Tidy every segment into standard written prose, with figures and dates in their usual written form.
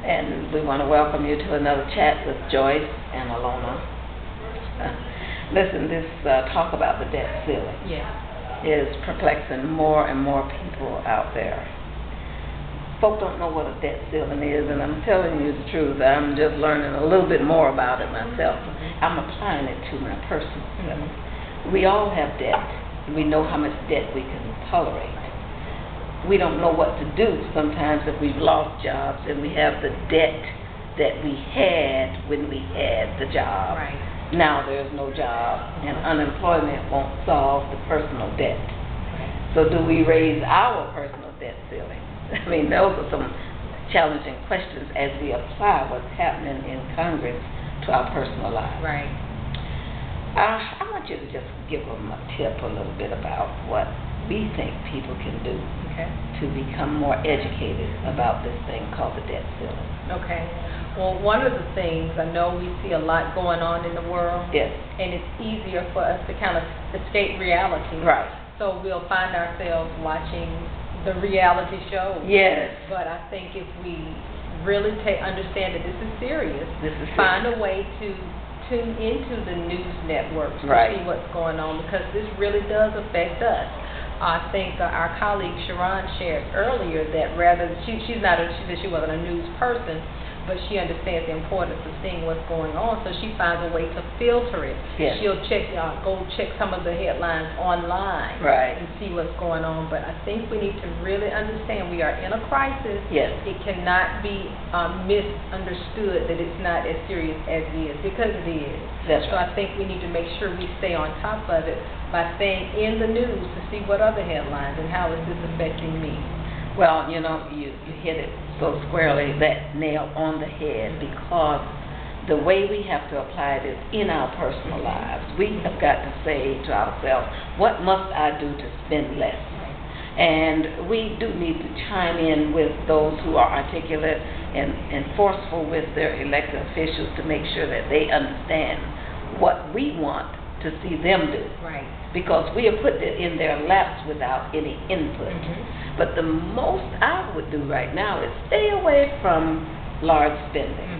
and we want to welcome you to another chat with Joyce and Alona. Listen, this talk about the debt ceiling is perplexing more and more people out there. Folk don't know what a debt ceiling is, and I'm telling you the truth. I'm just learning a little bit more about it myself. I'm applying it to my personal self. We all have debt. We know how much debt we can tolerate. We don't know what to do sometimes if we've lost jobs and we have the debt that we had when we had the job. Right. Now there's no job, and unemployment won't solve the personal debt. Right. So do we raise our personal debt ceiling? I mean, those are some challenging questions as we apply what's happening in Congress to our personal lives. Right. I want you to just give them a tip a little bit about what we think people can do to become more educated about this thing called the debt ceiling. Okay. Well, one of the things, I know we see a lot going on in the world. Yes. And it's easier for us to kind of escape reality. Right. So we'll find ourselves watching the reality shows. Yes. But I think if we really understand that this is serious, find a way to tune into the news networks to see what's going on, because this really does affect us. I think our colleague Sharon shared earlier that she said she wasn't a news person, but she understands the importance of seeing what's going on, so she finds a way to filter it. Yes. She'll go check some of the headlines online and see what's going on. But I think we need to really understand we are in a crisis. Yes. It cannot be misunderstood that it's not as serious as it is, because it is. That's so I think we need to make sure we stay on top of it by staying in the news to see what other headlines and how is this affecting me. Well, you know, you hit it so squarely, that nail on the head, because the way we have to apply it is in our personal lives. We have got to say to ourselves, what must I do to spend less? And we do need to chime in with those who are articulate and forceful with their elected officials to make sure that they understand what we want to see them do. Right. Because we have put it in their laps without any input. But the most I would do right now is stay away from large spending.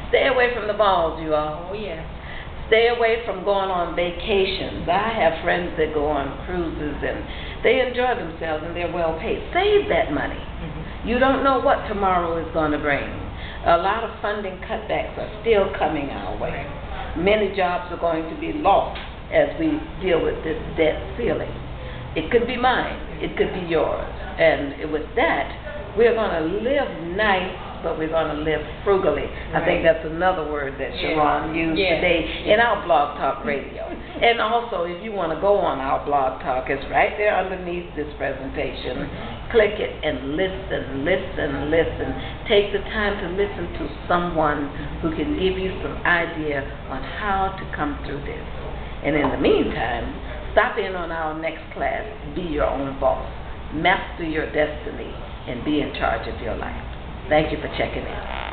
Stay away from the malls, you all. Oh, yeah. Stay away from going on vacations. I have friends that go on cruises and they enjoy themselves and they're well paid. Save that money. You don't know what tomorrow is going to bring. A lot of funding cutbacks are still coming our way. Many jobs are going to be lost as we deal with this debt ceiling. It could be mine. It could be yours. And with that, we're going to live nice, but we're going to live frugally. I think that's another word that Sharon used today in our Blog Talk Radio. And also, if you want to go on our Blog Talk, it's right there underneath this presentation. Click it and listen, listen, listen. Take the time to listen to someone who can give you some idea on how to come through this. And in the meantime, stop in on our next class, Be Your Own Boss. Master your destiny and be in charge of your life. Thank you for checking in.